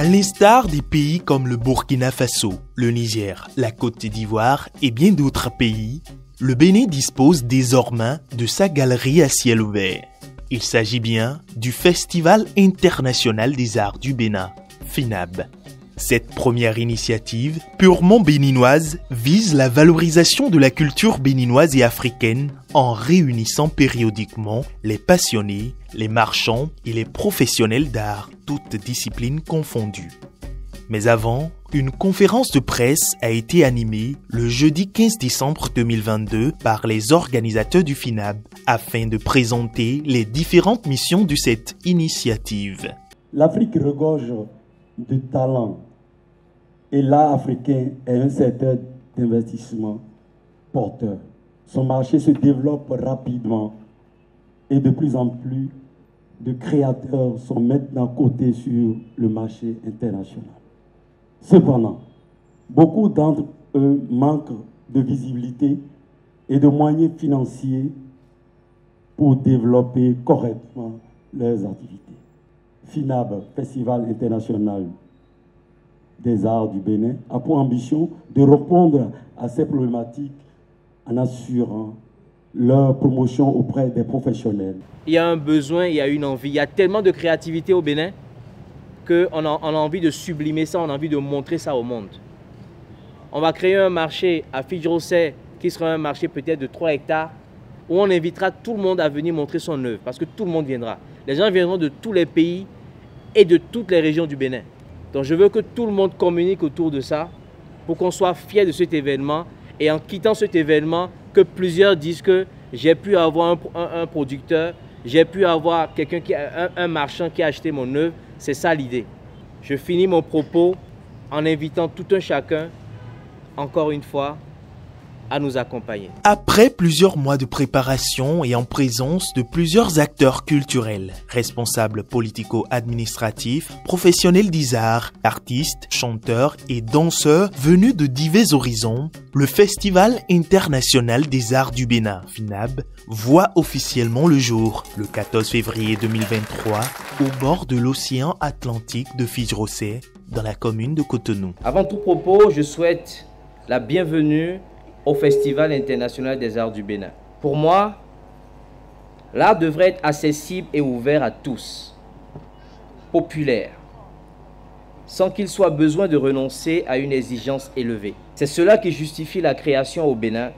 À l'instar des pays comme le Burkina Faso, le Niger, la Côte d'Ivoire et bien d'autres pays, le Bénin dispose désormais de sa galerie à ciel ouvert. Il s'agit bien du Festival international des arts du Bénin, FINAB. Cette première initiative, purement béninoise, vise la valorisation de la culture béninoise et africaine en réunissant périodiquement les passionnés, les marchands et les professionnels d'art, toutes disciplines confondues. Mais avant, une conférence de presse a été animée le jeudi 15 décembre 2022 par les organisateurs du FINAB afin de présenter les différentes missions de cette initiative. L'Afrique regorge de talent et l'art africain est un secteur d'investissement porteur. Son marché se développe rapidement et de plus en plus de créateurs sont maintenant cotés sur le marché international. Cependant, beaucoup d'entre eux manquent de visibilité et de moyens financiers pour développer correctement leurs activités. FINAB, Festival international des arts du Bénin, a pour ambition de répondre à ces problématiques en assurant leur promotion auprès des professionnels. Il y a un besoin, il y a une envie, il y a tellement de créativité au Bénin qu'on a envie de sublimer ça, on a envie de montrer ça au monde. On va créer un marché à Fidjrosset qui sera un marché peut-être de 3 hectares où on invitera tout le monde à venir montrer son œuvre parce que tout le monde viendra. Les gens viendront de tous les pays et de toutes les régions du Bénin. Donc je veux que tout le monde communique autour de ça pour qu'on soit fiers de cet événement et en quittant cet événement, que plusieurs disent que j'ai pu avoir un producteur, j'ai pu avoir quelqu'un un marchand qui a acheté mon œuvre. C'est ça l'idée. Je finis mon propos en invitant tout un chacun, encore une fois, à nous accompagner. Après plusieurs mois de préparation et en présence de plusieurs acteurs culturels, responsables politico-administratifs, professionnels des arts, artistes, chanteurs et danseurs venus de divers horizons, le Festival international des arts du Bénin, FINAB, voit officiellement le jour, le 14 février 2023, au bord de l'océan Atlantique de Fidjrosset, dans la commune de Cotonou. Avant tout propos, je souhaite la bienvenue au Festival international des arts du Bénin. Pour moi, l'art devrait être accessible et ouvert à tous, populaire, sans qu'il soit besoin de renoncer à une exigence élevée. C'est cela qui justifie la création au Bénin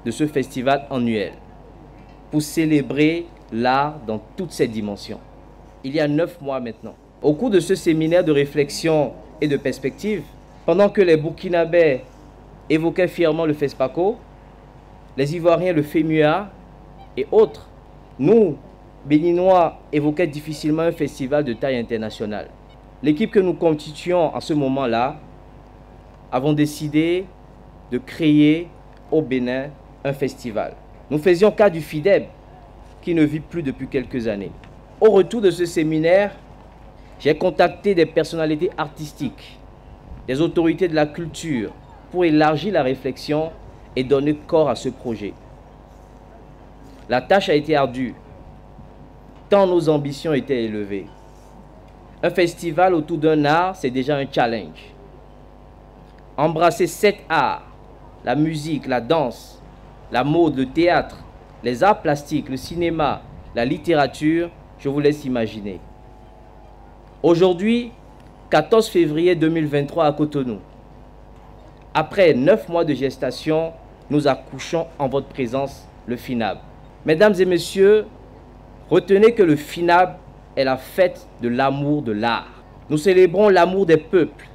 de ce festival annuel, pour célébrer l'art dans toutes ses dimensions. Il y a 9 mois maintenant. Au cours de ce séminaire de réflexion et de perspective, pendant que les Burkinabés évoquaient fièrement le FESPACO, les Ivoiriens le FEMUA et autres, nous, Béninois, évoquaient difficilement un festival de taille internationale. L'équipe que nous constituions à ce moment-là avons décidé de créer au Bénin un festival. Nous faisions cas du FIDEB, qui ne vit plus depuis quelques années. Au retour de ce séminaire, j'ai contacté des personnalités artistiques, des autorités de la culture, pour élargir la réflexion et donner corps à ce projet. La tâche a été ardue, tant nos ambitions étaient élevées. Un festival autour d'un art, c'est déjà un challenge. Embrasser 7 arts, la musique, la danse, la mode, le théâtre, les arts plastiques, le cinéma, la littérature, je vous laisse imaginer. Aujourd'hui, 14 février 2023 à Cotonou, après 9 mois de gestation, nous accouchons en votre présence le FINAB. Mesdames et messieurs, retenez que le FINAB est la fête de l'amour de l'art. Nous célébrons l'amour des peuples,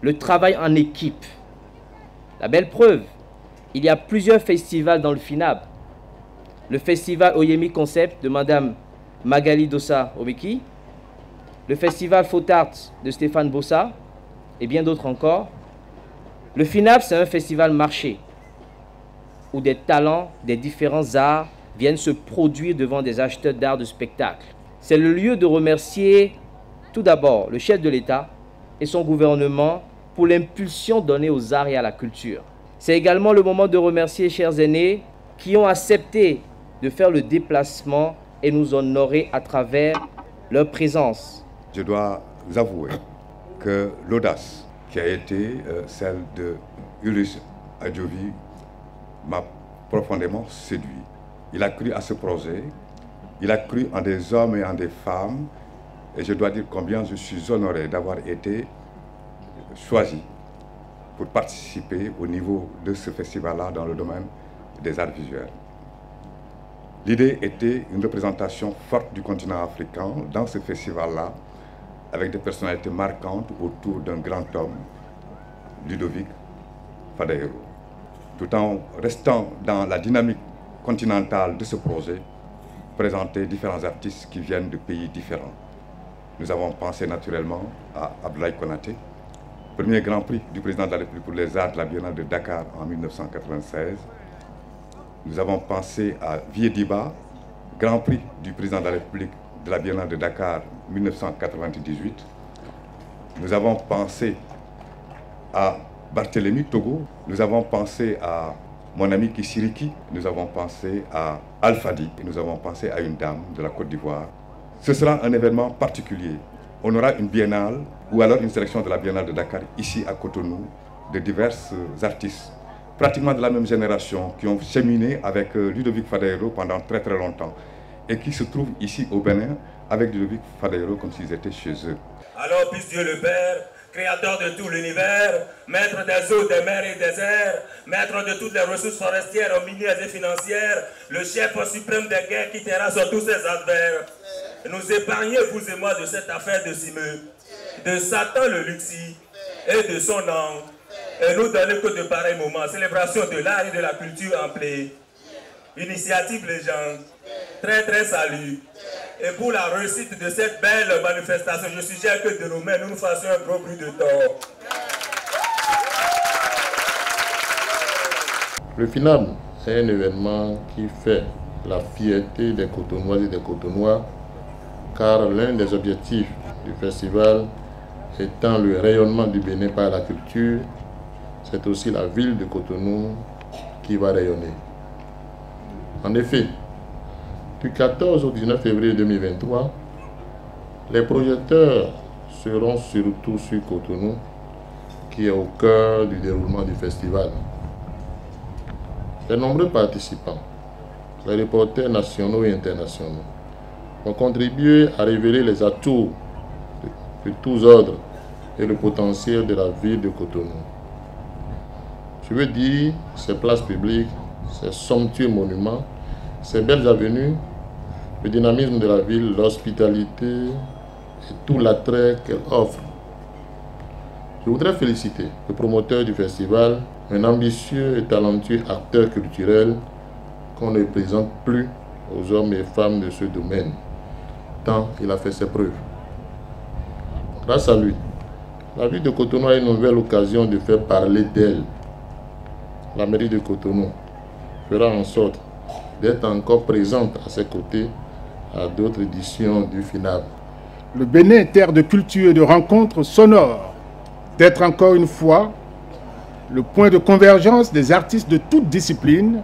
le travail en équipe. La belle preuve, il y a plusieurs festivals dans le FINAB. Le festival Oyemi Concept de Madame Magali Dossa Obeki, le festival Faut Art de Stéphane Bossa et bien d'autres encore. Le FINAB, c'est un festival marché où des talents des différents arts viennent se produire devant des acheteurs d'art de spectacle. C'est le lieu de remercier tout d'abord le chef de l'État et son gouvernement pour l'impulsion donnée aux arts et à la culture. C'est également le moment de remercier chers aînés qui ont accepté de faire le déplacement et nous honorer à travers leur présence. Je dois avouer que l'audace qui a été celle de Ulysse Adjovi m'a profondément séduit. Il a cru à ce projet, il a cru en des hommes et en des femmes, et je dois dire combien je suis honoré d'avoir été choisi pour participer au niveau de ce festival-là dans le domaine des arts visuels. L'idée était une représentation forte du continent africain dans ce festival-là, avec des personnalités marquantes autour d'un grand homme, Ludovic Fadayero. Tout en restant dans la dynamique continentale de ce projet, présenter différents artistes qui viennent de pays différents. Nous avons pensé naturellement à Abdoulaye Konaté, premier grand prix du président de la République pour les arts de la Biennale de Dakar en 1996. Nous avons pensé à Viediba, grand prix du président de la République de la Biennale de Dakar 1998. Nous avons pensé à Barthélemy Togo. Nous avons pensé à mon ami Kissiriki. Nous avons pensé à Alfadi. Et nous avons pensé à une dame de la Côte d'Ivoire. Ce sera un événement particulier. On aura une biennale ou alors une sélection de la Biennale de Dakar ici à Cotonou de divers artistes pratiquement de la même génération qui ont cheminé avec Ludovic Fadayero pendant très très longtemps et qui se trouvent ici au Bénin avec Ludovic Fadayero comme s'ils étaient chez eux. Alors puisse Dieu le Père, créateur de tout l'univers, maître des eaux, des mers et des airs, maître de toutes les ressources forestières, minières et financières, le chef suprême des guerres qui terrasse tous ses adversaires, nous épargner, vous et moi, de cette affaire de Simeux, de Satan le Luxi et de son ange, et nous donner que de pareils moments, célébration de l'art et de la culture en plaie, initiative légende, très très salut. Et pour la réussite de cette belle manifestation, je suggère que de nos mains, nous fassions un gros bruit de tort. Le FINAB est un événement qui fait la fierté des Cotonoises et des Cotonois, car l'un des objectifs du festival étant le rayonnement du Bénin par la culture, c'est aussi la ville de Cotonou qui va rayonner. En effet, du 14 au 19 février 2023, les projecteurs seront surtout sur Cotonou, qui est au cœur du déroulement du festival. Les nombreux participants, les reporters nationaux et internationaux, vont contribuer à révéler les atouts de tous ordres et le potentiel de la ville de Cotonou. Je veux dire, ces places publiques, ces somptueux monuments, ces belles avenues, le dynamisme de la ville, l'hospitalité et tout l'attrait qu'elle offre. Je voudrais féliciter le promoteur du festival, un ambitieux et talentueux acteur culturel qu'on ne présente plus aux hommes et femmes de ce domaine, tant il a fait ses preuves. Grâce à lui, la ville de Cotonou a une nouvelle occasion de faire parler d'elle. La mairie de Cotonou fera en sorte d'être encore présente à ses côtés à d'autres éditions du FINAB. Le Bénin, terre de culture et de rencontres sonores, d'être encore une fois le point de convergence des artistes de toutes disciplines,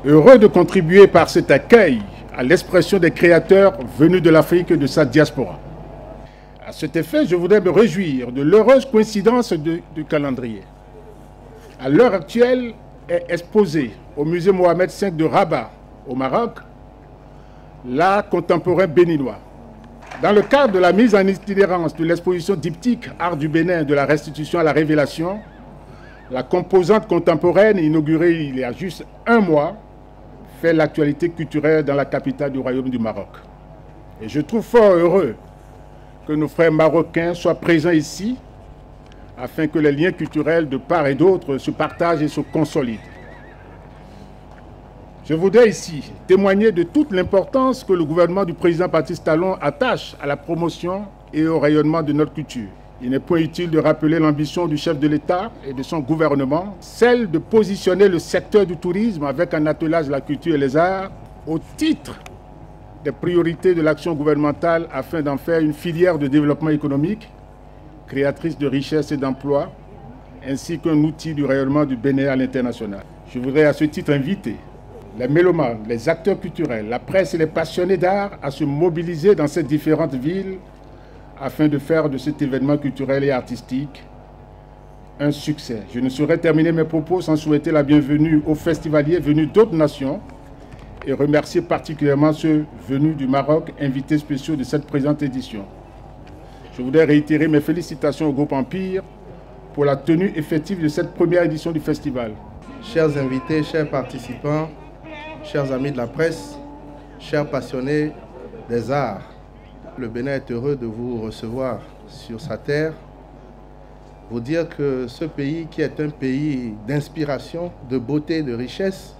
heureux de contribuer par cet accueil à l'expression des créateurs venus de l'Afrique et de sa diaspora. À cet effet, je voudrais me réjouir de l'heureuse coïncidence du calendrier. À l'heure actuelle, est exposé au musée Mohamed V de Rabat, au Maroc, l'art contemporain béninois. Dans le cadre de la mise en itinérance de l'exposition diptyque Art du Bénin de la restitution à la révélation, la composante contemporaine inaugurée il y a juste un mois fait l'actualité culturelle dans la capitale du Royaume du Maroc. Et je trouve fort heureux que nos frères marocains soient présents ici afin que les liens culturels de part et d'autre se partagent et se consolident. Je voudrais ici témoigner de toute l'importance que le gouvernement du président Patrice Talon attache à la promotion et au rayonnement de notre culture. Il n'est point utile de rappeler l'ambition du chef de l'État et de son gouvernement, celle de positionner le secteur du tourisme avec un attelage de la culture et les arts au titre des priorités de l'action gouvernementale afin d'en faire une filière de développement économique, créatrice de richesses et d'emplois, ainsi qu'un outil du rayonnement du Bénin à l'international. Je voudrais à ce titre inviter les mélomanes, les acteurs culturels, la presse et les passionnés d'art à se mobiliser dans ces différentes villes afin de faire de cet événement culturel et artistique un succès. Je ne saurais terminer mes propos sans souhaiter la bienvenue aux festivaliers venus d'autres nations et remercier particulièrement ceux venus du Maroc, invités spéciaux de cette présente édition. Je voudrais réitérer mes félicitations au groupe Empire pour la tenue effective de cette première édition du festival. Chers invités, chers participants, chers amis de la presse, chers passionnés des arts, le Bénin est heureux de vous recevoir sur sa terre. Vous dire que ce pays, qui est un pays d'inspiration, de beauté, de richesse,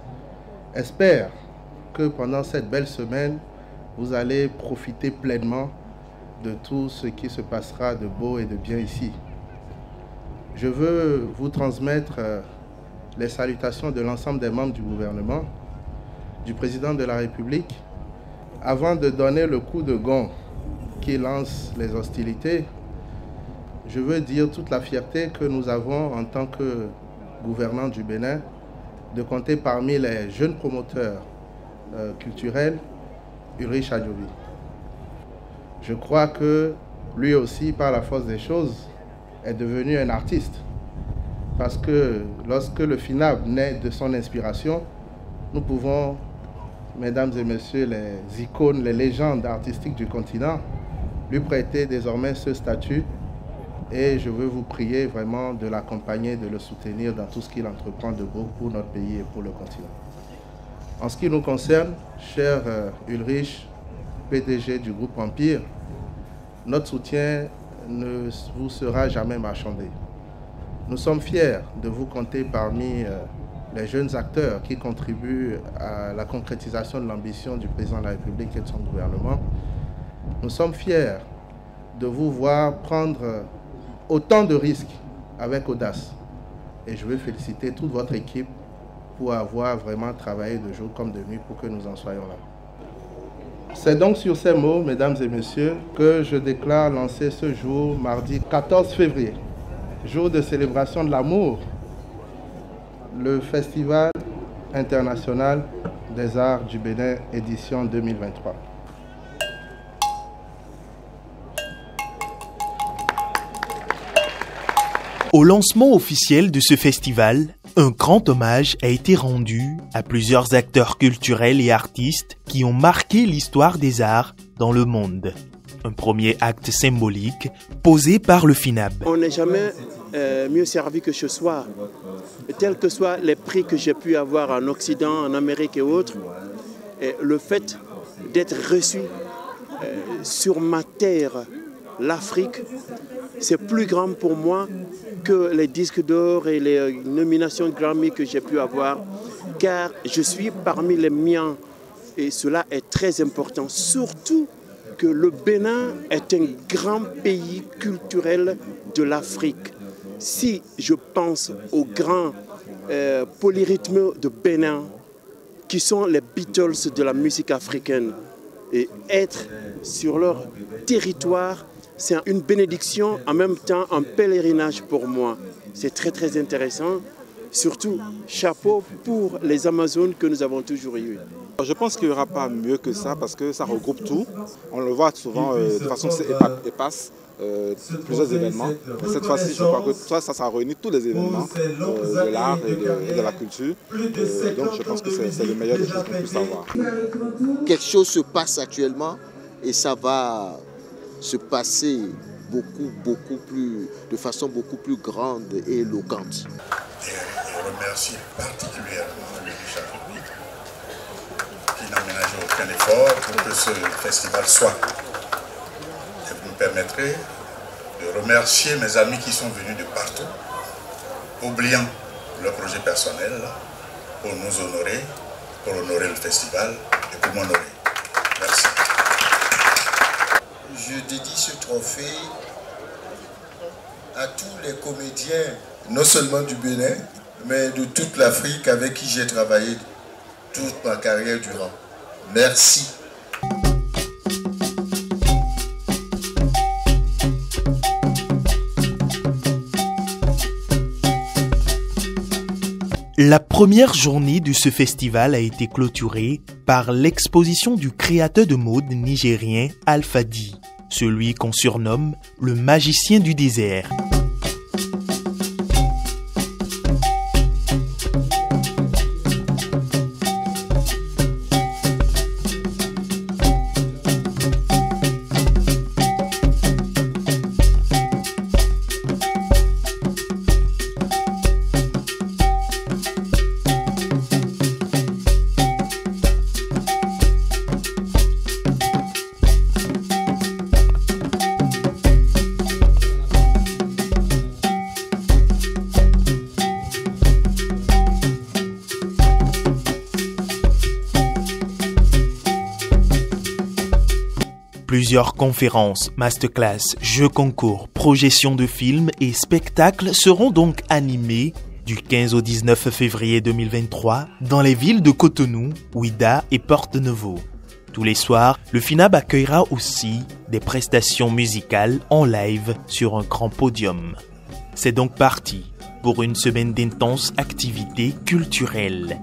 espère que pendant cette belle semaine, vous allez profiter pleinement de tout ce qui se passera de beau et de bien ici. Je veux vous transmettre les salutations de l'ensemble des membres du gouvernement, du président de la République. Avant de donner le coup de gong qui lance les hostilités, je veux dire toute la fierté que nous avons en tant que gouvernant du Bénin de compter parmi les jeunes promoteurs culturels Ulrich Adjovi. Je crois que lui aussi, par la force des choses, est devenu un artiste. Parce que lorsque le FINAB naît de son inspiration, nous pouvons, mesdames et messieurs, les icônes, les légendes artistiques du continent, lui prêter désormais ce statut. Et je veux vous prier vraiment de l'accompagner, de le soutenir dans tout ce qu'il entreprend de beau pour notre pays et pour le continent. En ce qui nous concerne, cher Ulrich, PDG du groupe Empire, notre soutien ne vous sera jamais marchandé. Nous sommes fiers de vous compter parmi les jeunes acteurs qui contribuent à la concrétisation de l'ambition du président de la République et de son gouvernement. Nous sommes fiers de vous voir prendre autant de risques avec audace. Et je veux féliciter toute votre équipe pour avoir vraiment travaillé de jour comme de nuit pour que nous en soyons là. C'est donc sur ces mots, mesdames et messieurs, que je déclare lancer ce jour, mardi 14 février, jour de célébration de l'amour, le Festival international des arts du Bénin, édition 2023. Au lancement officiel de ce festival, un grand hommage a été rendu à plusieurs acteurs culturels et artistes qui ont marqué l'histoire des arts dans le monde. Un premier acte symbolique posé par le FINAB. On n'est jamais mieux servi que ce soir. Tels que soient les prix que j'ai pu avoir en Occident, en Amérique et autres, et le fait d'être reçu sur ma terre, l'Afrique, c'est plus grand pour moi que les disques d'or et les nominations Grammy que j'ai pu avoir, car je suis parmi les miens et cela est très important, surtout que le Bénin est un grand pays culturel de l'Afrique. Si je pense aux grands polyrythmes de Bénin, qui sont les Beatles de la musique africaine, et être sur leur territoire, c'est une bénédiction, en même temps un pèlerinage pour moi. C'est très très intéressant. Surtout, chapeau pour les Amazones que nous avons toujours eues. Je pense qu'il n'y aura pas mieux que ça parce que ça regroupe tout. On le voit souvent de façon épaisse, plusieurs événements. Et cette fois-ci, je crois que ça réunit tous les événements de l'art et de la culture. Donc je pense que c'est le meilleur des choses qu'on puisse avoir. Quelque chose se passe actuellement et ça va se passer de façon beaucoup plus grande et éloquente. Et remercier particulièrement le Château qui n'a ménagé aucun effort pour que ce festival soit. Et vous me permettrez de remercier mes amis qui sont venus de partout, oubliant leur projet personnel pour nous honorer, pour honorer le festival et pour m'honorer. Merci. Je dédie ce trophée à tous les comédiens, non seulement du Bénin, mais de toute l'Afrique avec qui j'ai travaillé toute ma carrière durant. Merci. La première journée de ce festival a été clôturée par l'exposition du créateur de mode nigérien Alpha D. celui qu'on surnomme le magicien du désert. Plusieurs conférences, masterclass, jeux concours, projections de films et spectacles seront donc animés du 15 au 19 février 2023 dans les villes de Cotonou, Ouidah et Porto-Novo. Tous les soirs, le FINAB accueillera aussi des prestations musicales en live sur un grand podium. C'est donc parti pour une semaine d'intenses activités culturelles.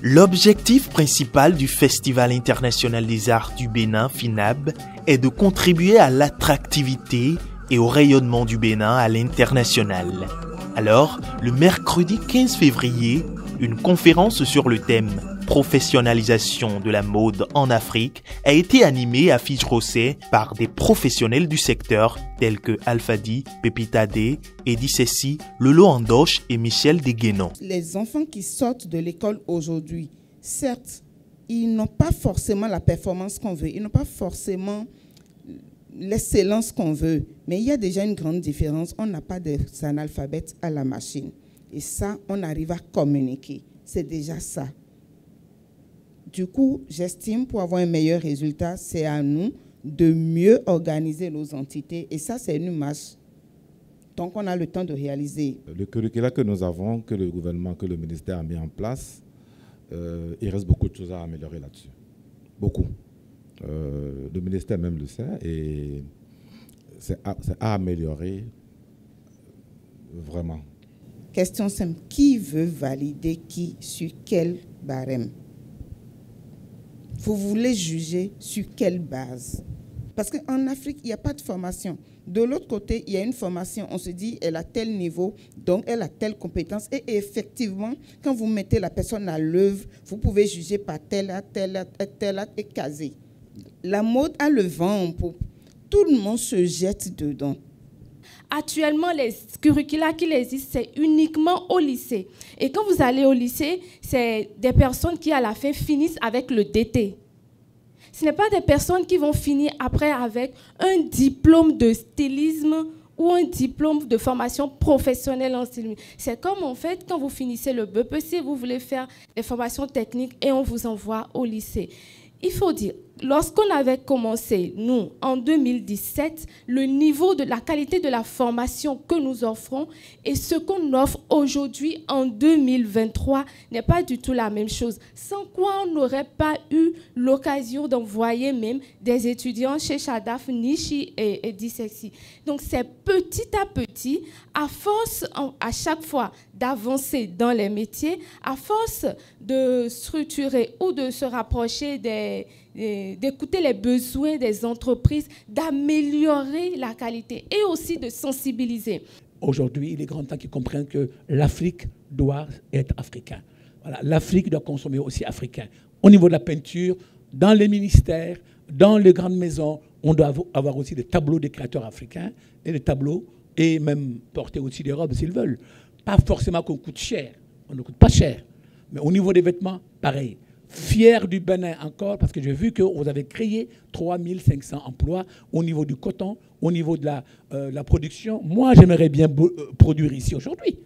L'objectif principal du Festival international des arts du Bénin, FINAB, est de contribuer à l'attractivité et au rayonnement du Bénin à l'international. Alors, le mercredi 15 février, une conférence sur le thème « Professionnalisation de la mode en Afrique » a été animée à Fitch-Rossey par des professionnels du secteur tels que Alfadi, Pepita D, Eddie Sessi, Lolo Andoche et Michel Deguénon. Les enfants qui sortent de l'école aujourd'hui, certes, ils n'ont pas forcément la performance qu'on veut, ils n'ont pas forcément l'excellence qu'on veut, mais il y a déjà une grande différence. On n'a pas des analphabètes à la machine. Et ça, on arrive à communiquer. C'est déjà ça. Du coup, j'estime pour avoir un meilleur résultat, c'est à nous de mieux organiser nos entités. Et ça, c'est une marche. Donc, on a le temps de réaliser. Le curriculum que nous avons, que le gouvernement, que le ministère a mis en place, il reste beaucoup de choses à améliorer là-dessus. Beaucoup. Le ministère même le sait et c'est à améliorer vraiment. Question simple, qui veut valider qui sur quel barème? Vous voulez juger sur quelle base? Parce qu'en Afrique, il n'y a pas de formation. De l'autre côté, il y a une formation. On se dit, elle a tel niveau, donc elle a telle compétence. Et effectivement, quand vous mettez la personne à l'œuvre, vous pouvez juger par tel acte et caser. La mode a le vent. Tout le monde se jette dedans. Actuellement, les curricula qui existent, c'est uniquement au lycée. Et quand vous allez au lycée, c'est des personnes qui, à la fin, finissent avec le DT. Ce n'est pas des personnes qui vont finir après avec un diplôme de stylisme ou un diplôme de formation professionnelle en stylisme. C'est comme, en fait, quand vous finissez le BEPC, vous voulez faire des formations techniques et on vous envoie au lycée. Il faut dire, lorsqu'on avait commencé, nous, en 2017, le niveau de la qualité de la formation que nous offrons et ce qu'on offre aujourd'hui en 2023 n'est pas du tout la même chose. Sans quoi on n'aurait pas eu l'occasion d'envoyer même des étudiants chez Shadaf, Nishi et Dissexi. Donc c'est petit à petit, à force à chaque fois d'avancer dans les métiers, à force de structurer ou de se rapprocher d'écouter les besoins des entreprises, d'améliorer la qualité et aussi de sensibiliser. Aujourd'hui, il est grand temps qu'ils comprennent que l'Afrique doit être africaine. Voilà, l'Afrique doit consommer aussi africain. Au niveau de la peinture, dans les ministères, dans les grandes maisons, on doit avoir aussi des tableaux des créateurs africains et des tableaux, et même porter aussi des robes s'ils veulent. Pas forcément qu'on coûte cher, on ne coûte pas cher, mais au niveau des vêtements, pareil. Fier du Bénin encore, parce que j'ai vu que vous avez créé 3500 emplois au niveau du coton, au niveau de la production. Moi, j'aimerais bien produire ici aujourd'hui.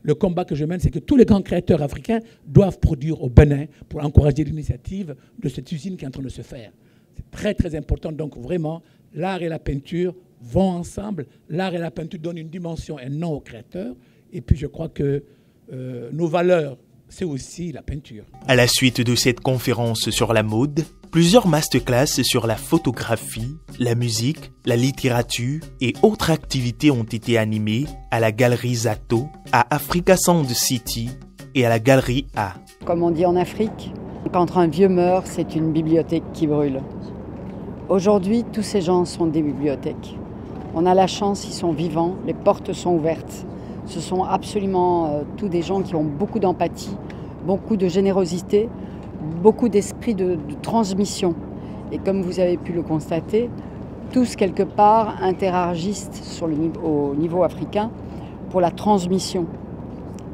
Le combat que je mène, c'est que tous les grands créateurs africains doivent produire au Bénin pour encourager l'initiative de cette usine qui est en train de se faire. C'est très, très important. Donc, vraiment, l'art et la peinture vont ensemble. L'art et la peinture donnent une dimension et un nom aux créateurs. Et puis, je crois que nos valeurs, c'est aussi la peinture. À la suite de cette conférence sur la mode, Plusieurs masterclass sur la photographie, la musique, la littérature et autres activités ont été animées à la Galerie Zato, à Africa Sound City et à la Galerie A. Comme on dit en Afrique, quand un vieux meurt, c'est une bibliothèque qui brûle. Aujourd'hui, tous ces gens sont des bibliothèques. On a la chance, ils sont vivants, les portes sont ouvertes. Ce sont absolument tous des gens qui ont beaucoup d'empathie, beaucoup de générosité, beaucoup d'esprit de transmission. Et comme vous avez pu le constater, tous quelque part interagissent au niveau africain pour la transmission.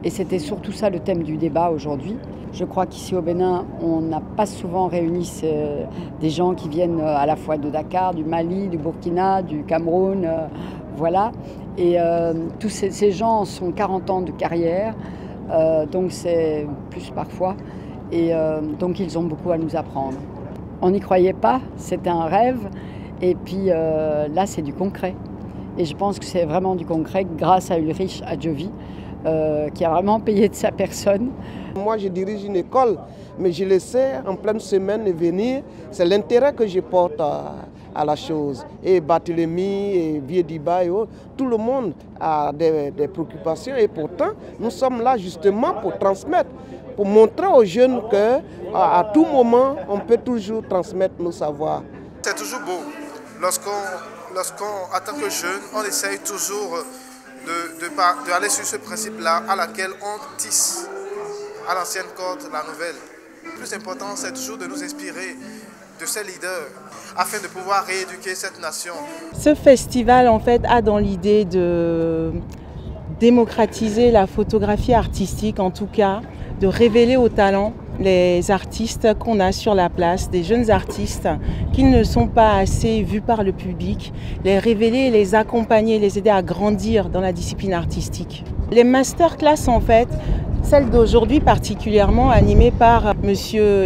Et c'était surtout ça le thème du débat aujourd'hui. Je crois qu'ici au Bénin, on n'a pas souvent réuni des gens qui viennent à la fois de Dakar, du Mali, du Burkina, du Cameroun, voilà. Et tous ces gens sont 40 ans de carrière, donc c'est plus parfois. Et donc ils ont beaucoup à nous apprendre. On n'y croyait pas, c'était un rêve. Et puis là, c'est du concret. Et je pense que c'est vraiment du concret grâce à Ulrich Adjovi, qui a vraiment payé de sa personne. Moi, je dirige une école, mais je le sais, en pleine semaine venir, c'est l'intérêt que je porte à la chose. Et Barthélemy, et Vieux-Diba et autres, tout le monde a des préoccupations. Et pourtant, nous sommes là justement pour transmettre, pour montrer aux jeunes qu'à tout moment, on peut toujours transmettre nos savoirs. C'est toujours beau. Lorsqu'on, en tant que jeune, on essaye toujours d'aller sur ce principe-là à laquelle on tisse à l'ancienne corde la nouvelle. Le plus important, c'est toujours de nous inspirer de ces leaders afin de pouvoir rééduquer cette nation. Ce festival, en fait, a dans l'idée de démocratiser la photographie artistique, en tout cas, de révéler aux talents les artistes qu'on a sur la place, des jeunes artistes qui ne sont pas assez vus par le public, les révéler, les accompagner, les aider à grandir dans la discipline artistique. Les masterclass, en fait, celle d'aujourd'hui particulièrement animée par M.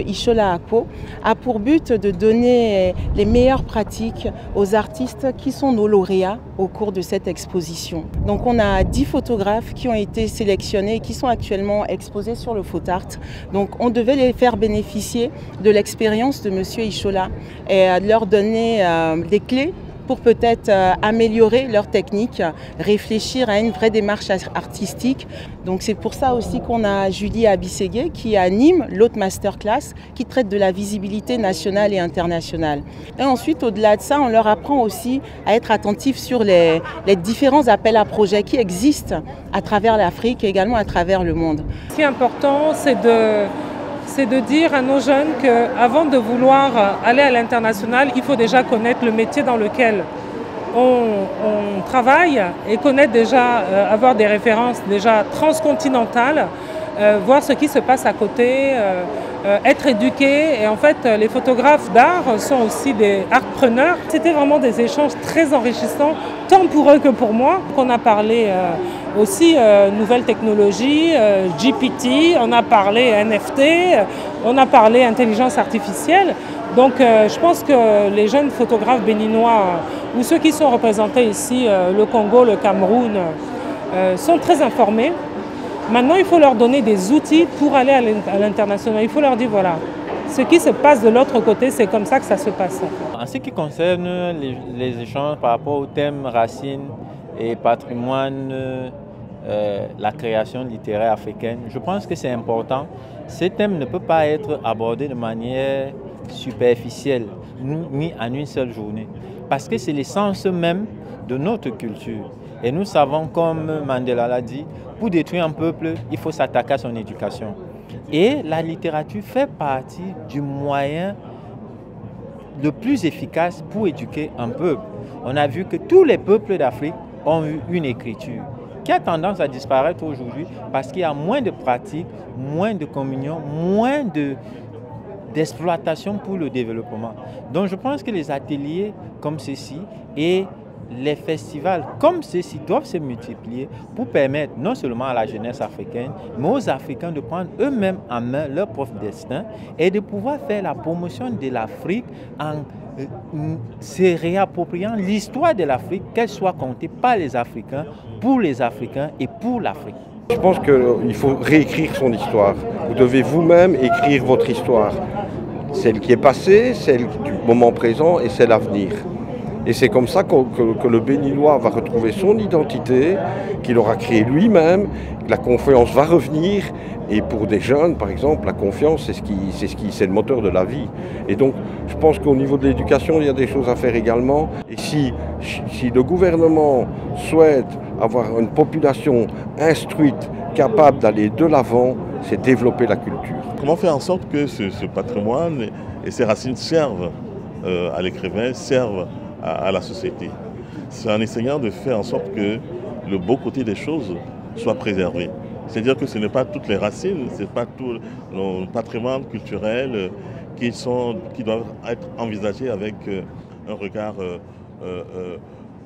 Ishola Akpo, a pour but de donner les meilleures pratiques aux artistes qui sont nos lauréats au cours de cette exposition. Donc on a 10 photographes qui ont été sélectionnés et qui sont actuellement exposés sur le Photart. Donc on devait les faire bénéficier de l'expérience de M. Ishola et de leur donner des clés pour peut-être améliorer leur technique, réfléchir à une vraie démarche artistique. Donc c'est pour ça aussi qu'on a Julie Abisségué qui anime l'autre masterclass qui traite de la visibilité nationale et internationale. Et ensuite, au-delà de ça, on leur apprend aussi à être attentifs sur les différents appels à projets qui existent à travers l'Afrique et également à travers le monde. Ce qui est important, c'est de dire à nos jeunes qu'avant de vouloir aller à l'international, il faut déjà connaître le métier dans lequel on travaille et connaître déjà, avoir des références déjà transcontinentales, voir ce qui se passe à côté, être éduqué. Et en fait, les photographes d'art sont aussi des artpreneurs. C'était vraiment des échanges très enrichissants, tant pour eux que pour moi. On a parlé aussi nouvelles technologies, GPT, on a parlé NFT, on a parlé intelligence artificielle. Donc je pense que les jeunes photographes béninois ou ceux qui sont représentés ici, le Congo, le Cameroun, sont très informés. Maintenant, il faut leur donner des outils pour aller à l'international. Il faut leur dire, voilà, ce qui se passe de l'autre côté, c'est comme ça que ça se passe. En ce qui concerne les échanges par rapport au thème racines et patrimoine, la création littéraire africaine, je pense que c'est important. Ce thème ne peut pas être abordé de manière superficielle, ni en une seule journée, parce que c'est l'essence même de notre culture. Et nous savons, comme Mandela l'a dit, pour détruire un peuple, il faut s'attaquer à son éducation. Et la littérature fait partie du moyen le plus efficace pour éduquer un peuple. On a vu que tous les peuples d'Afrique ont eu une écriture qui a tendance à disparaître aujourd'hui parce qu'il y a moins de pratiques, moins de communion, moins d'exploitation pour le développement. Donc je pense que les ateliers comme ceci et les festivals comme ceci doivent se multiplier pour permettre non seulement à la jeunesse africaine, mais aux Africains de prendre eux-mêmes en main leur propre destin et de pouvoir faire la promotion de l'Afrique en se réappropriant l'histoire de l'Afrique, qu'elle soit contée par les Africains, pour les Africains et pour l'Afrique. Je pense qu'il faut réécrire son histoire. Vous devez vous-même écrire votre histoire. celle qui est passée, celle du moment présent et celle à venir. Et c'est comme ça que le Béninois va retrouver son identité, qu'il aura créée lui-même, la confiance va revenir. Et pour des jeunes, par exemple, la confiance, c'est le moteur de la vie. Et donc, je pense qu'au niveau de l'éducation, il y a des choses à faire également. Et si le gouvernement souhaite avoir une population instruite, capable d'aller de l'avant, c'est développer la culture. Comment faire en sorte que ce patrimoine et ces racines servent à l'écrivain, servent à la société? C'est en essayant de faire en sorte que le beau côté des choses soit préservé. C'est-à-dire que ce n'est pas toutes les racines, ce n'est pas tout le patrimoine culturel qui doivent être envisagés avec un regard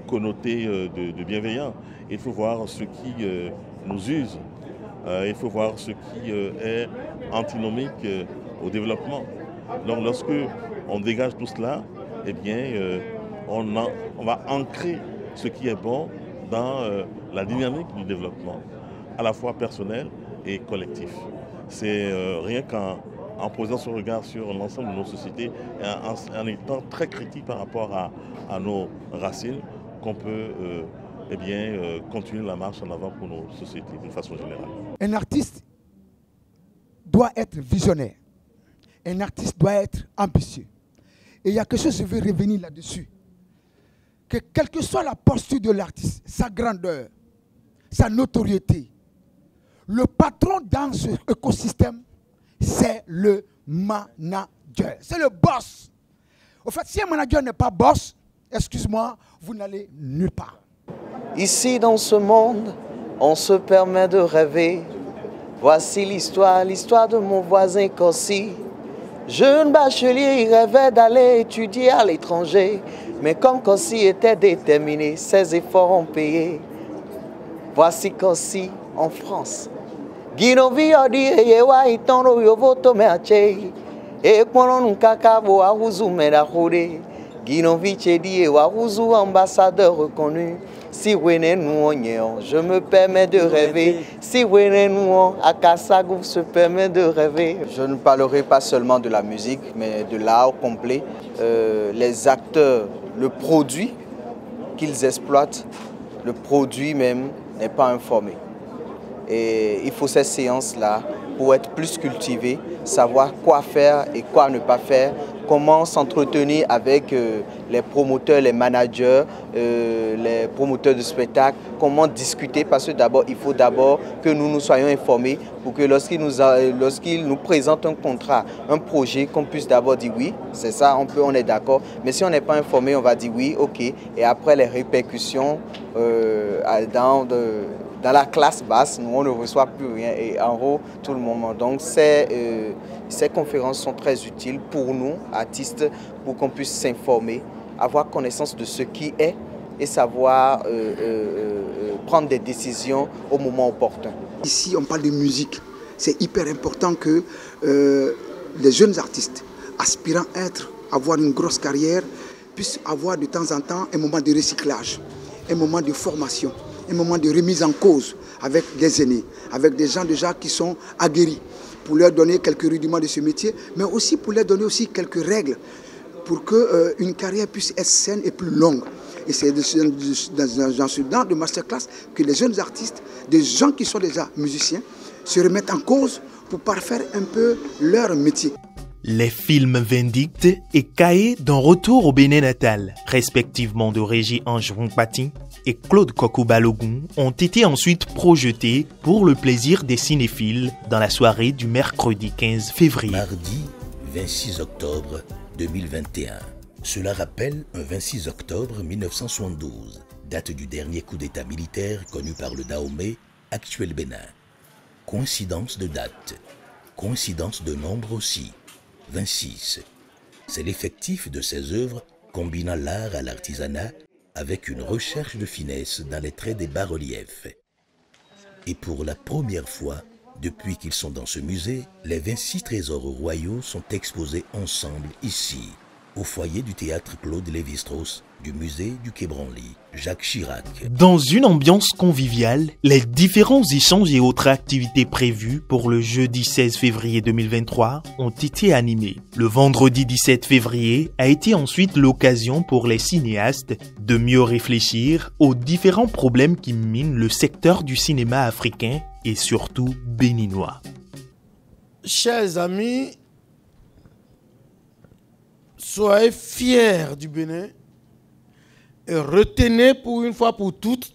connoté de bienveillant. Il faut voir ce qui nous use, il faut voir ce qui est antinomique au développement. Donc lorsque on dégage tout cela, eh bien, on va ancrer ce qui est bon dans la dynamique du développement, à la fois personnel et collectif. C'est rien qu'en posant son regard sur l'ensemble de nos sociétés et en étant très critique par rapport à nos racines qu'on peut continuer la marche en avant pour nos sociétés d'une façon générale. Un artiste doit être visionnaire. Un artiste doit être ambitieux. Et il y a quelque chose, je veux revenir là-dessus. Que quelle que soit la posture de l'artiste, sa grandeur, sa notoriété, le patron dans ce écosystème, c'est le manager. C'est le boss. Au fait, si un manager n'est pas boss, excuse-moi, vous n'allez nulle part. Ici dans ce monde, on se permet de rêver. Voici l'histoire de mon voisin Kossi. Jeune bachelier, il rêvait d'aller étudier à l'étranger. Mais comme Kossi était déterminé, ses efforts ont payé. Voici Kossi en France. Ginovi odi eyewa itono yovoto meache. E kono nkaka bo ahuzu medahode. Ginovi chedi ewa ahuzu ambassadeur reconnu. Si wene nous je me permets de rêver. Si wene nous Akasagou se permet de rêver. Je ne parlerai pas seulement de la musique, mais de l'art complet. Les acteurs, le produit qu'ils exploitent, le produit même n'est pas informé. Et il faut ces séances-là pour être plus cultivé, savoir quoi faire et quoi ne pas faire, comment s'entretenir avec les promoteurs, les managers, les promoteurs de spectacles, comment discuter, parce que d'abord, il faut d'abord que nous soyons informés pour que lorsqu'ils nous présentent un contrat, un projet, qu'on puisse d'abord dire oui, c'est ça, on est d'accord. Mais si on n'est pas informé, on va dire oui, ok. Et après les répercussions dans la classe basse, nous on ne reçoit plus rien et en haut tout le monde. Donc ces conférences sont très utiles pour nous, artistes, pour qu'on puisse s'informer, avoir connaissance de ce qui est et savoir prendre des décisions au moment opportun. Ici on parle de musique, c'est hyper important que les jeunes artistes aspirant à avoir une grosse carrière puissent avoir de temps en temps un moment de recyclage, un moment de formation, un moment de remise en cause avec des aînés, avec des gens déjà qui sont aguerris, pour leur donner quelques rudiments de ce métier, mais aussi pour leur donner aussi quelques règles pour qu'une carrière puisse être saine et plus longue. Et c'est dans ce genre de masterclass que les jeunes artistes, des gens qui sont déjà musiciens, se remettent en cause pour parfaire un peu leur métier. Les films Vindicte et Cahiers d'un retour au Bénin natal, respectivement de Régis Angeron Patin et Claude Kokou Balogun, ont été ensuite projetés pour le plaisir des cinéphiles dans la soirée du mercredi 15 février. Mardi 26 octobre 2021. Cela rappelle un 26 octobre 1972, date du dernier coup d'état militaire connu par le Dahomey, actuel Bénin. Coïncidence de date, coïncidence de nombre aussi. 26. C'est l'effectif de ces œuvres combinant l'art à l'artisanat avec une recherche de finesse dans les traits des bas-reliefs. Et pour la première fois, depuis qu'ils sont dans ce musée, les 26 trésors royaux sont exposés ensemble ici, au foyer du théâtre Claude Lévi-Strauss du musée du Quai Branly, Jacques Chirac. Dans une ambiance conviviale, les différents échanges et autres activités prévues pour le jeudi 16 février 2023 ont été animés. Le vendredi 17 février a été ensuite l'occasion pour les cinéastes de mieux réfléchir aux différents problèmes qui minent le secteur du cinéma africain et surtout béninois. Chers amis, soyez fiers du Bénin et retenez pour une fois pour toutes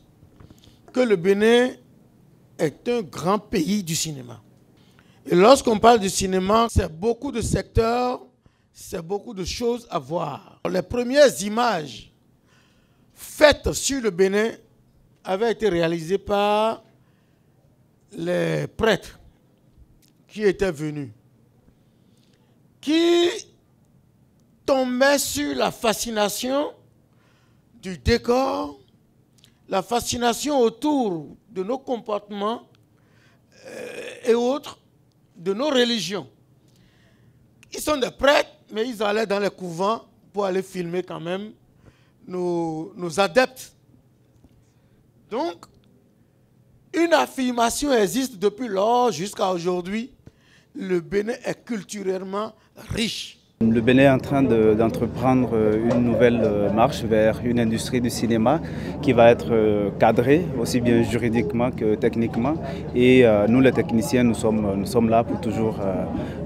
que le Bénin est un grand pays du cinéma. Et lorsqu'on parle du cinéma, c'est beaucoup de secteurs, c'est beaucoup de choses à voir. Les premières images faites sur le Bénin avaient été réalisées par les prêtres qui étaient venus, qui tombaient sur la fascination du décor, la fascination autour de nos comportements et autres, de nos religions. Ils sont des prêtres, mais ils allaient dans les couvents pour aller filmer quand même nos adeptes. Donc, une affirmation existe depuis lors jusqu'à aujourd'hui. Le Bénin est culturellement riche. Le Bénin est en train d'entreprendre une nouvelle marche vers une industrie du cinéma qui va être cadrée aussi bien juridiquement que techniquement. Et nous, les techniciens, nous sommes là pour toujours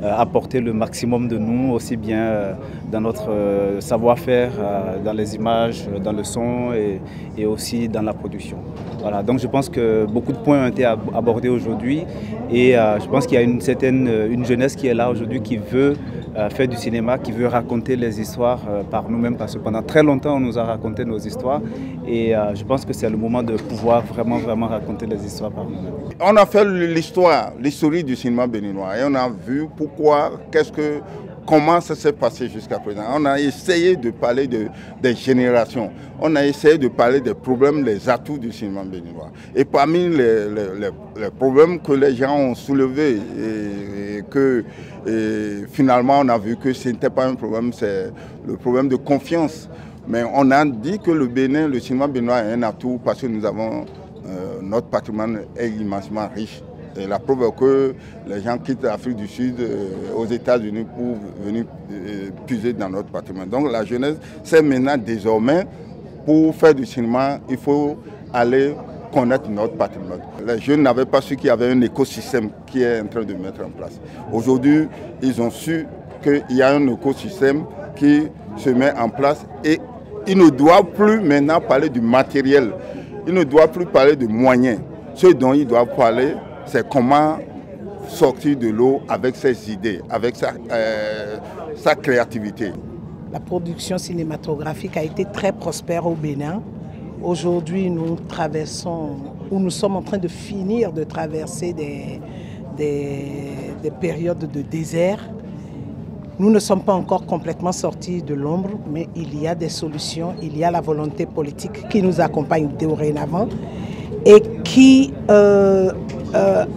apporter le maximum de nous, aussi bien dans notre savoir-faire, dans les images, dans le son et aussi dans la production. Voilà, donc je pense que beaucoup de points ont été abordés aujourd'hui et je pense qu'il y a une jeunesse qui est là aujourd'hui qui veut faire du cinéma, qui veut raconter les histoires par nous-mêmes, parce que pendant très longtemps on nous a raconté nos histoires et je pense que c'est le moment de pouvoir vraiment raconter les histoires par nous-mêmes. On a fait l'histoire du cinéma béninois et on a vu comment ça s'est passé jusqu'à présent. On a essayé de parler des générations. On a essayé de parler des problèmes, des atouts du cinéma béninois. Et parmi les problèmes que les gens ont soulevés et que finalement on a vu que ce n'était pas un problème, c'est le problème de confiance. Mais on a dit que le Bénin, le cinéma béninois est un atout parce que nous avons notre patrimoine est immensément riche. Et la preuve est que les gens quittent l'Afrique du Sud aux États-Unis pour venir puiser dans notre patrimoine. Donc la jeunesse sait maintenant désormais, pour faire du cinéma, il faut aller connaître notre patrimoine. Les jeunes n'avaient pas su qu'il y avait un écosystème qui est en train de mettre en place. Aujourd'hui, ils ont su qu'il y a un écosystème qui se met en place et ils ne doivent plus maintenant parler du matériel. Ils ne doivent plus parler de moyens. Ce dont ils doivent parler, c'est comment sortir de l'eau avec ses idées, avec sa créativité. La production cinématographique a été très prospère au Bénin. Aujourd'hui, nous sommes en train de finir de traverser des périodes de désert. Nous ne sommes pas encore complètement sortis de l'ombre, mais il y a des solutions, il y a la volonté politique qui nous accompagne dorénavant et qui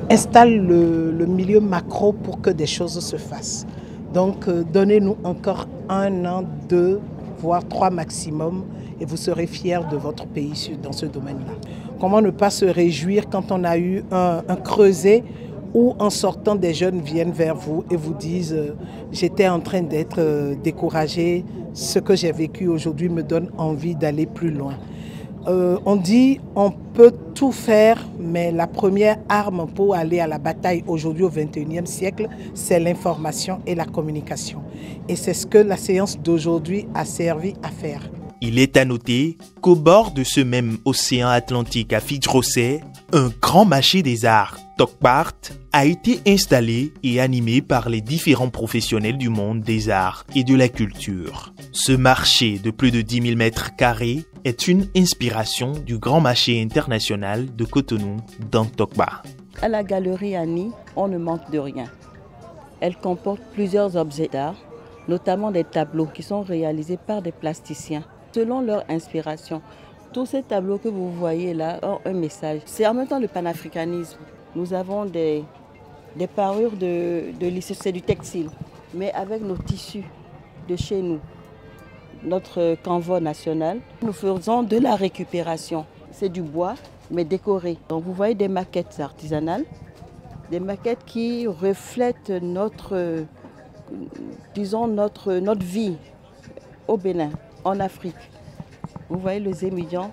installe le milieu macro pour que des choses se fassent. Donc donnez-nous encore 1 an, 2, voire 3 maximum et vous serez fiers de votre pays dans ce domaine-là. Comment ne pas se réjouir quand on a eu un creuset où en sortant des jeunes viennent vers vous et vous disent j'étais en train d'être découragé, ce que j'ai vécu aujourd'hui me donne envie d'aller plus loin. On dit on peut tout faire, mais la première arme pour aller à la bataille aujourd'hui au XXIe siècle, c'est l'information et la communication. Et c'est ce que la séance d'aujourd'hui a servi à faire. Il est à noter qu'au bord de ce même océan Atlantique à Fidjrosset, un grand marché des arts, Tokbart, a été installé et animé par les différents professionnels du monde des arts et de la culture. Ce marché de plus de 10 000 mètres carrés est une inspiration du grand marché international de Cotonou dans Tokba. À la galerie Annie, on ne manque de rien. Elle comporte plusieurs objets d'art, notamment des tableaux qui sont réalisés par des plasticiens. Selon leur inspiration, tous ces tableaux que vous voyez là ont un message. C'est en même temps le panafricanisme. Nous avons des parures de lycée, c'est du textile, mais avec nos tissus de chez nous. notre canevas national. Nous faisons de la récupération. C'est du bois, mais décoré. Donc vous voyez des maquettes artisanales, des maquettes qui reflètent notre vie au Bénin, en Afrique. Vous voyez le zémidjan,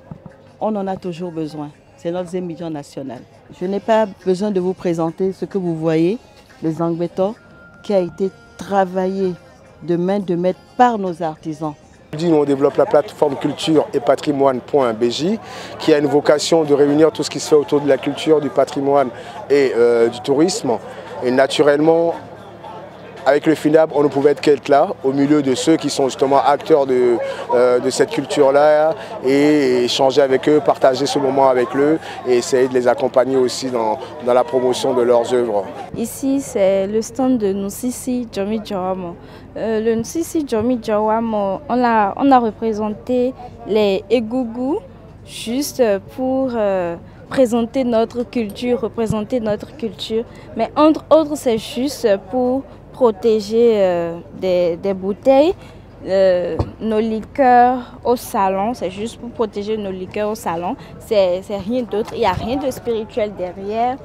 on en a toujours besoin. C'est notre zémidjan national. Je n'ai pas besoin de vous présenter ce que vous voyez, le zangbeto, qui a été travaillé de main de maître par nos artisans. Nous, on développe la plateforme culture et patrimoine.bj qui a une vocation de réunir tout ce qui se fait autour de la culture, du patrimoine et du tourisme. Et naturellement, avec le FINAB, on ne pouvait être qu'être là, au milieu de ceux qui sont justement acteurs de cette culture-là, et échanger avec eux, partager ce moment avec eux, et essayer de les accompagner aussi dans la promotion de leurs œuvres. Ici, c'est le stand de Nsisi Djomi Djawamo. Le Nsisi Djomi Djawamo, on a représenté les Egougou juste pour présenter notre culture, Mais entre autres, c'est juste pour protéger des bouteilles, nos liqueurs au salon. C'est juste pour protéger nos liqueurs au salon. C'est rien d'autre. Il n'y a rien de spirituel derrière.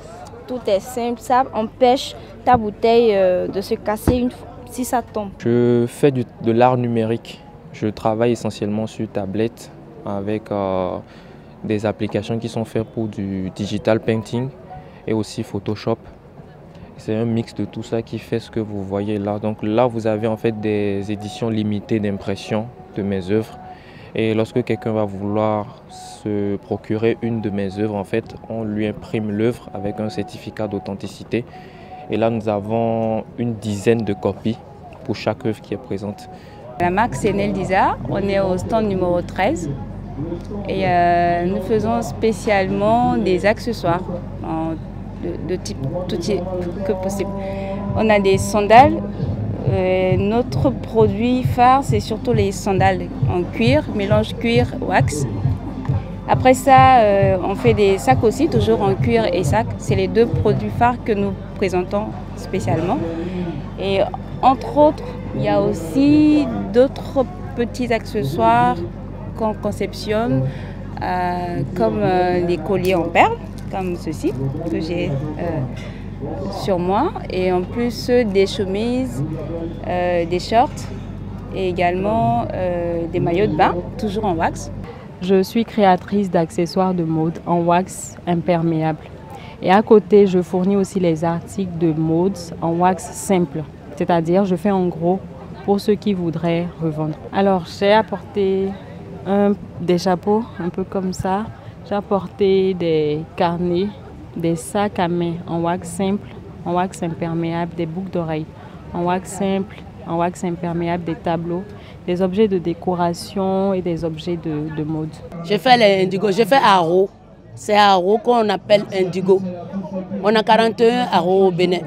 Tout est simple. Ça empêche ta bouteille de se casser si ça tombe. Je fais de l'art numérique. Je travaille essentiellement sur tablette avec des applications qui sont faites pour du digital painting et aussi Photoshop. C'est un mix de tout ça qui fait ce que vous voyez là. Donc là, vous avez en fait des éditions limitées d'impression de mes œuvres. Et lorsque quelqu'un va vouloir se procurer une de mes œuvres, en fait, on lui imprime l'œuvre avec un certificat d'authenticité. Et là, nous avons une dizaine de copies pour chaque œuvre qui est présente. La marque c'est Neldiza, on est au stand numéro 13. Et nous faisons spécialement des accessoires de type tout type que possible. On a des sandales. Notre produit phare, c'est surtout les sandales en cuir, mélange cuir-wax. Après ça, on fait des sacs aussi, toujours en cuir et sac. C'est les deux produits phares que nous présentons spécialement. Et entre autres, il y a aussi d'autres petits accessoires qu'on conceptionne, comme des colliers en perles, comme ceci, que j'ai sur moi. Et en plus, des chemises, des shorts et également des maillots de bain, toujours en wax. Je suis créatrice d'accessoires de mode en wax imperméable. Et à côté, je fournis aussi les articles de mode en wax simple. C'est-à-dire, je fais en gros pour ceux qui voudraient revendre. Alors, j'ai apporté des chapeaux, un peu comme ça. J'ai apporté des carnets, des sacs à main en wax simple, en wax imperméable, des boucles d'oreilles en wax simple, en wax imperméable, des tableaux, des objets de décoration et des objets de mode. J'ai fait les indigo, j'ai fait haro. C'est haro qu'on appelle indigo. On a 41 haro au Bénin.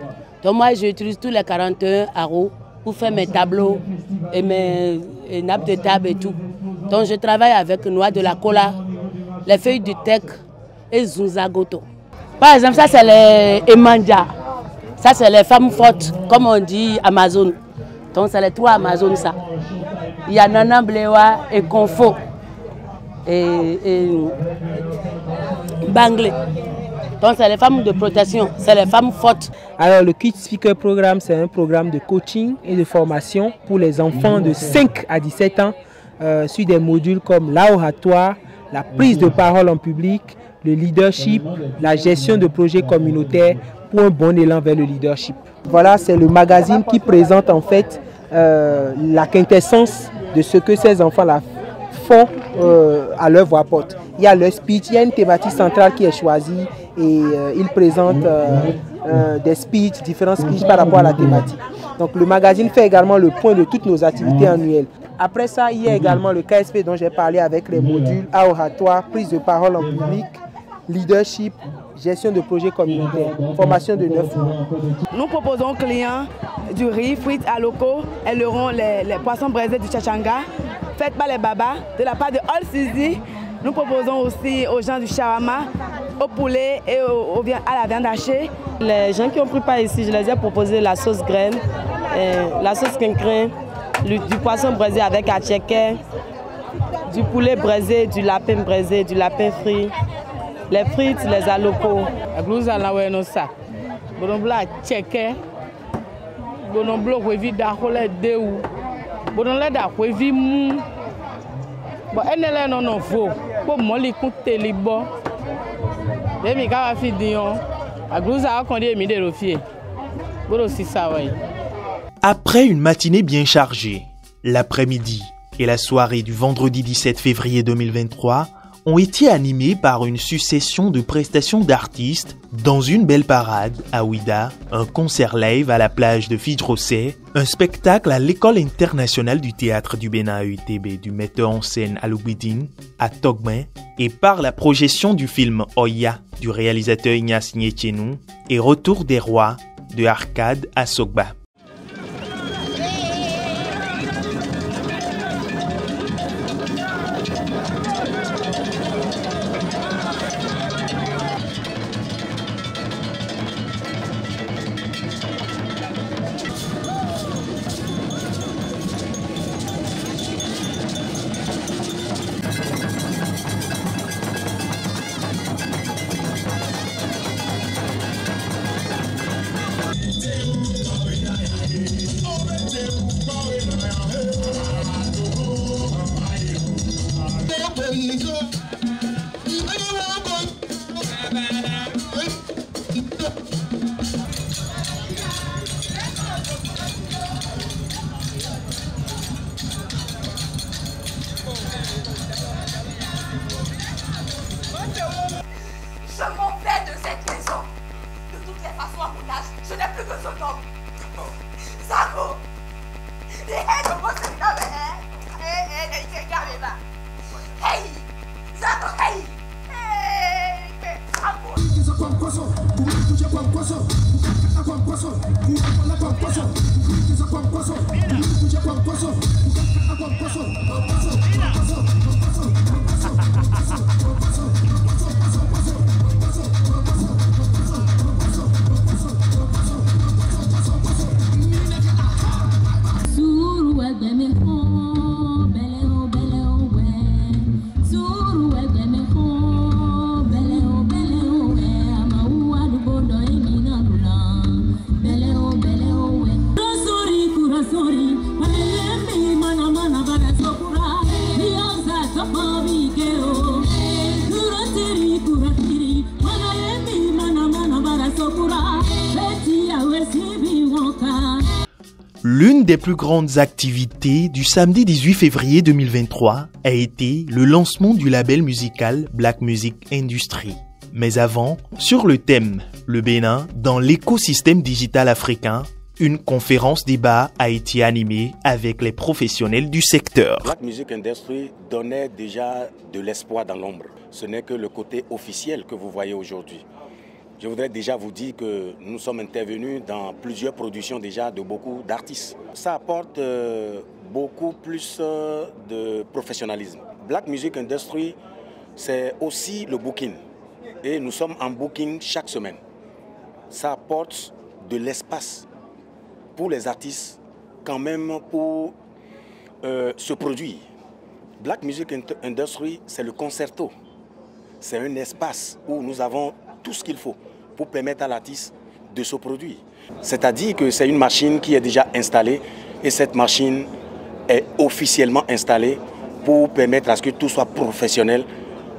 Donc moi, j'utilise tous les 41 haro pour faire mes tableaux et mes nappes de table et tout. Donc je travaille avec noix de la cola, les feuilles du teck et zunzagoto. Par exemple, ça c'est les emanja. Ça c'est les femmes fortes, comme on dit Amazon. Donc c'est les trois Amazones ça. Il y a Nana Blewa et Confo et Banglé. Donc c'est les femmes de protection, c'est les femmes fortes. Alors le Kid Speaker Programme, c'est un programme de coaching et de formation pour les enfants de 5 à 17 ans sur des modules comme l'oratoire, la prise de parole en public, le leadership, la gestion de projets communautaires pour un bon élan vers le leadership. Voilà, c'est le magazine qui présente en fait la quintessence de ce que ces enfants-là font à leur voix porte. Il y a leur speech, il y a une thématique centrale qui est choisie et ils présentent des speeches, différents speeches par rapport à la thématique. Donc le magazine fait également le point de toutes nos activités annuelles. Après ça, il y a également le KSP dont j'ai parlé avec les modules oratoire, prise de parole en public, leadership, gestion de projets communautaires, formation de 9 mois. Nous proposons aux clients du riz, frites à locaux, ailerons, les poissons braisés du Chachanga, faites par les babas. De la part de All Sizi, nous proposons aussi aux gens du shawarma, au poulet et à la viande hachée. Les gens qui ont pris part ici, je les ai proposé la sauce graine, la sauce quinquin, du poisson braisé avec attiéké, du poulet braisé, du lapin frit, les frites, les alocos. Aglouza la ouais non ça. Bonobla attiéké. Bonoblo wevi da hole deu. Bonole da wevi mou. Bon enele non vo. Po moli kunte libo. Demi ka wa fi dion. Aglouza akondé mi de rofie. Boro si ça ouais. Après une matinée bien chargée, l'après-midi et la soirée du vendredi 17 février 2023 ont été animés par une succession de prestations d'artistes dans une belle parade à Ouida, un concert live à la plage de Fidjrosé, un spectacle à l'École internationale du théâtre du Bénin UTB du metteur en scène Aloubidine à Togmé et par la projection du film Oya du réalisateur Ignace Nyetchenou et Retour des rois de Arcade à Sogba. Je m'en vais de cette maison. De toutes les façons, à mon âge, je n'ai plus que ce nom. Sako. Hey, Sako, hey. L'une des plus grandes activités du samedi 18 février 2023 a été le lancement du label musical Black Music Industry. Mais avant, sur le thème « Le Bénin dans l'écosystème digital africain », une conférence débat a été animée avec les professionnels du secteur. Black Music Industry donnait déjà de l'espoir dans l'ombre. Ce n'est que le côté officiel que vous voyez aujourd'hui. Je voudrais déjà vous dire que nous sommes intervenus dans plusieurs productions déjà de beaucoup d'artistes. Ça apporte beaucoup plus de professionnalisme. Black Music Industry, c'est aussi le booking. Et nous sommes en booking chaque semaine. Ça apporte de l'espace pour les artistes quand même pour se produire. Black Music Industry, c'est le concerto. C'est un espace où nous avons tout ce qu'il faut pour permettre à l'artiste de se produire. C'est-à-dire que c'est une machine qui est déjà installée et cette machine est officiellement installée pour permettre à ce que tout soit professionnel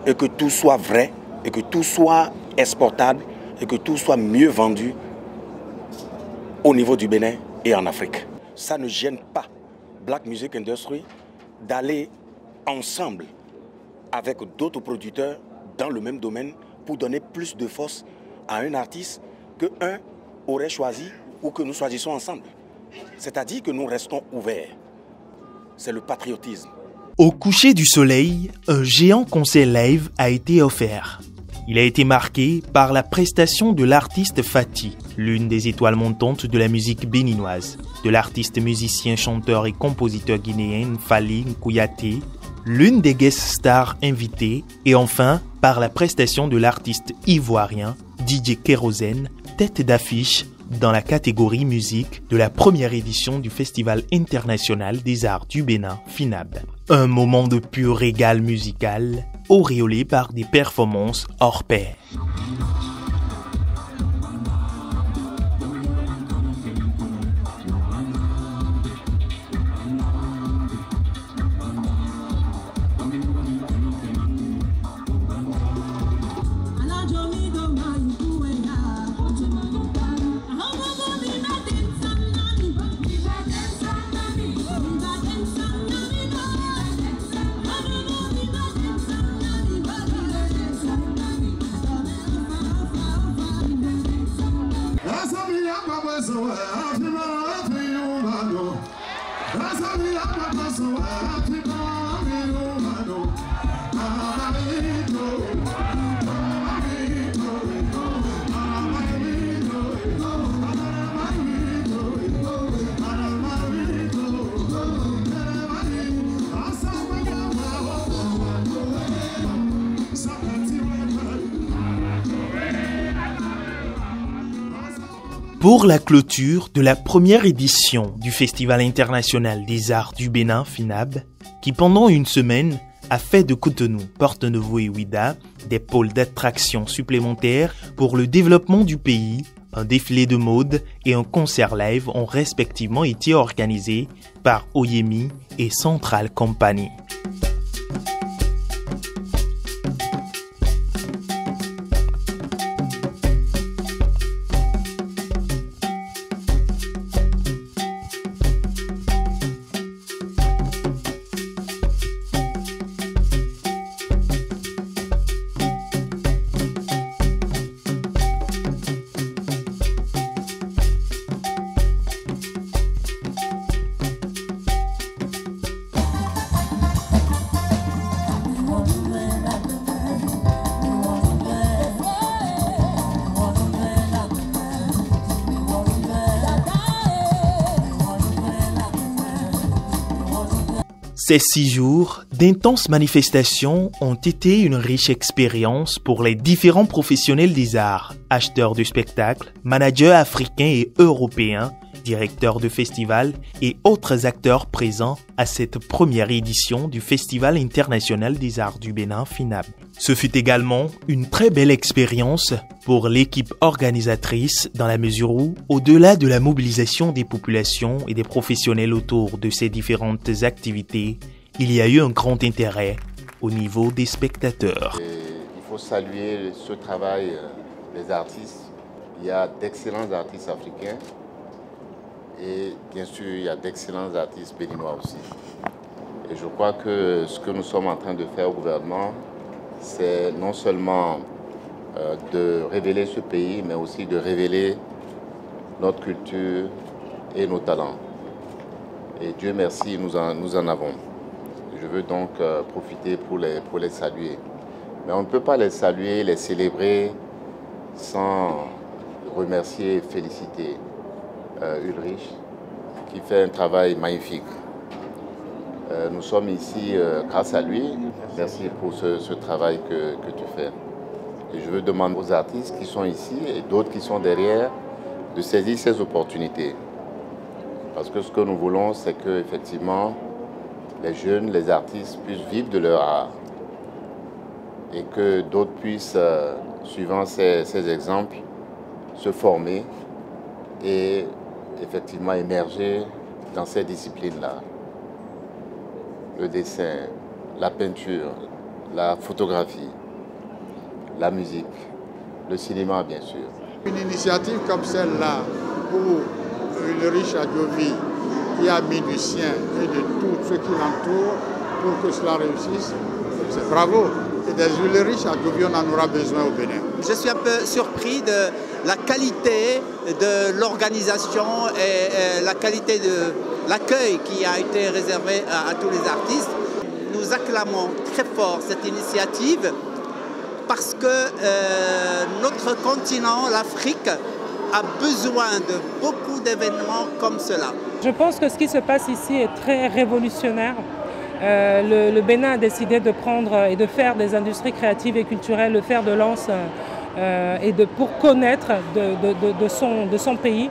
et que tout soit vrai et que tout soit exportable et que tout soit mieux vendu au niveau du Bénin et en Afrique. Ça ne gêne pas Black Music Industry d'aller ensemble avec d'autres producteurs dans le même domaine pour donner plus de force à un artiste que un aurait choisi ou que nous choisissons ensemble. C'est-à-dire que nous restons ouverts. C'est le patriotisme. Au coucher du soleil, un géant concert live a été offert. Il a été marqué par la prestation de l'artiste Fati, l'une des étoiles montantes de la musique béninoise, de l'artiste musicien, chanteur et compositeur guinéen Fally Nkouyaté, l'une des guest stars invitées, et enfin par la prestation de l'artiste ivoirien DJ Kérosène, tête d'affiche dans la catégorie musique de la première édition du Festival international des arts du Bénin, FINAB. Un moment de pur régal musical, auréolé par des performances hors pair. Pour la clôture de la première édition du Festival international des arts du Bénin, FINAB, qui pendant une semaine a fait de Cotonou, Porto-Novo et Ouidah des pôles d'attraction supplémentaires pour le développement du pays, un défilé de mode et un concert live ont respectivement été organisés par Oyemi et Central Company. Ces 6 jours d'intenses manifestations ont été une riche expérience pour les différents professionnels des arts, acheteurs de spectacles, managers africains et européens, directeurs de festivals et autres acteurs présents à cette première édition du Festival international des arts du Bénin, FINAB. Ce fut également une très belle expérience pour l'équipe organisatrice dans la mesure où, au-delà de la mobilisation des populations et des professionnels autour de ces différentes activités, il y a eu un grand intérêt au niveau des spectateurs. Il faut saluer ce travail des artistes. Il y a d'excellents artistes africains et bien sûr il y a d'excellents artistes béninois aussi. Et je crois que ce que nous sommes en train de faire au gouvernement, c'est non seulement de révéler ce pays, mais aussi de révéler notre culture et nos talents. Et Dieu merci, nous en avons. Je veux donc profiter pour les saluer. Mais on ne peut pas les saluer, les célébrer sans remercier et féliciter Ulrich, qui fait un travail magnifique. Nous sommes ici grâce à lui. Merci pour ce travail que tu fais. Et je veux demander aux artistes qui sont ici et d'autres qui sont derrière de saisir ces opportunités. Parce que ce que nous voulons, c'est que effectivement, les jeunes, les artistes puissent vivre de leur art. Et que d'autres puissent, suivant ces exemples, se former et effectivement émerger dans ces disciplines-là. Le dessin, la peinture, la photographie, la musique, le cinéma bien sûr. Une initiative comme celle-là où Ulrich Adjovi, qui a mis du sien et de tous ceux qui l'entourent pour que cela réussisse, c'est bravo. Et des Ulrich Adjovi, on en aura besoin au Bénin. Je suis un peu surpris de la qualité de l'organisation et la qualité de l'accueil qui a été réservé à tous les artistes. Nous acclamons très fort cette initiative parce que notre continent, l'Afrique, a besoin de beaucoup d'événements comme cela. Je pense que ce qui se passe ici est très révolutionnaire. Le Bénin a décidé de prendre et de faire des industries créatives et culturelles le fer de lance et pour connaître de son pays.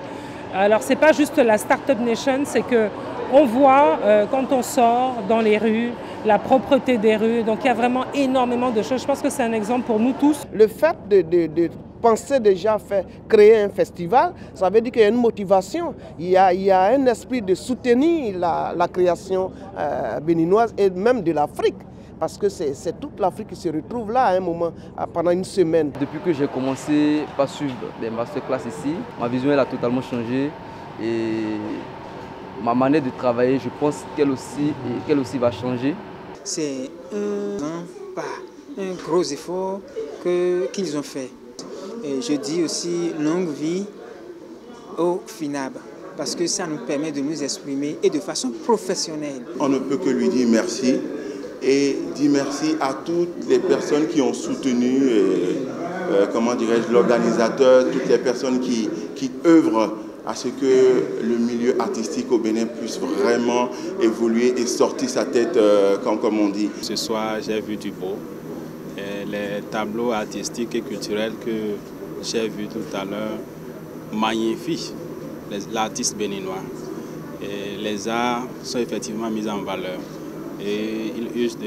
Alors c'est pas juste la Startup Nation, c'est qu'on voit quand on sort dans les rues, la propreté des rues, donc il y a vraiment énormément de choses. Je pense que c'est un exemple pour nous tous. Le fait de penser déjà créer un festival, ça veut dire qu'il y a une motivation, il y a un esprit de soutenir la création béninoise et même de l'Afrique. Parce que c'est toute l'Afrique qui se retrouve là à un moment, pendant une semaine. Depuis que j'ai commencé à suivre des masterclass ici, ma vision elle a totalement changé et ma manière de travailler, je pense qu'elle aussi va changer. C'est un gros effort qu'ils ont fait. Et je dis aussi longue vie au FINAB, parce que ça nous permet de nous exprimer et de façon professionnelle. On ne peut que lui dire merci. Et dire merci à toutes les personnes qui ont soutenu, comment dirais-je, l'organisateur, toutes les personnes qui œuvrent à ce que le milieu artistique au Bénin puisse vraiment évoluer et sortir sa tête, comme on dit. Ce soir, j'ai vu du beau. Et les tableaux artistiques et culturels que j'ai vus tout à l'heure magnifient l'artiste béninois. Et les arts sont effectivement mis en valeur. Et il use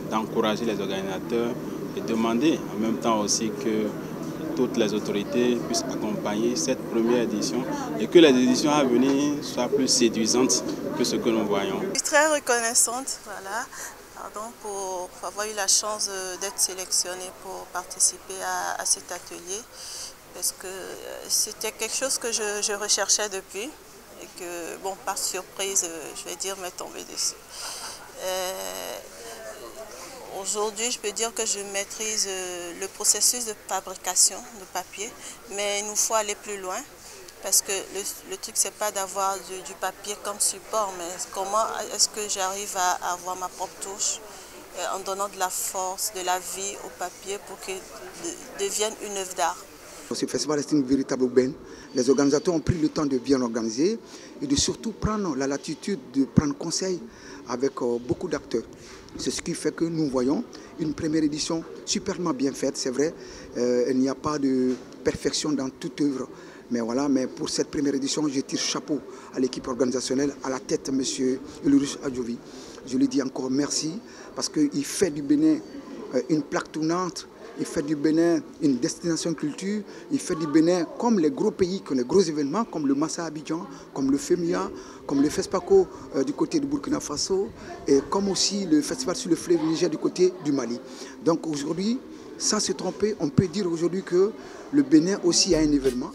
d'encourager les organisateurs et demander en même temps aussi que toutes les autorités puissent accompagner cette première édition et que les éditions à venir soient plus séduisantes que ce que nous voyons. Je suis très reconnaissante pour avoir eu la chance d'être sélectionnée pour participer à cet atelier parce que c'était quelque chose que je recherchais depuis et que, bon, par surprise, je vais dire, m'est tombé dessus. Aujourd'hui, je peux dire que je maîtrise le processus de fabrication de papier, mais il nous faut aller plus loin parce que le truc, c'est pas d'avoir du papier comme support, mais comment est-ce que j'arrive à avoir ma propre touche en donnant de la force, de la vie au papier pour qu'il devienne une œuvre d'art. Ce festival est une véritable aubaine. Les organisateurs ont pris le temps de bien organiser et de surtout prendre la latitude de prendre conseil avec beaucoup d'acteurs. C'est ce qui fait que nous voyons une première édition superbement bien faite, c'est vrai. Il n'y a pas de perfection dans toute œuvre. Mais voilà, mais pour cette première édition, je tire chapeau à l'équipe organisationnelle, à la tête M. Ulrich Adjovi. Je lui dis encore merci parce qu'il fait du Bénin une plaque tournante. Il fait du Bénin une destination culture, il fait du Bénin comme les gros pays, comme les gros événements, comme le Massa Abidjan, comme le FEMIA, comme le FESPACO du côté du Burkina Faso, et comme aussi le festival sur le fleuve Niger du côté du Mali. Donc aujourd'hui, sans se tromper, on peut dire aujourd'hui que le Bénin aussi a un événement.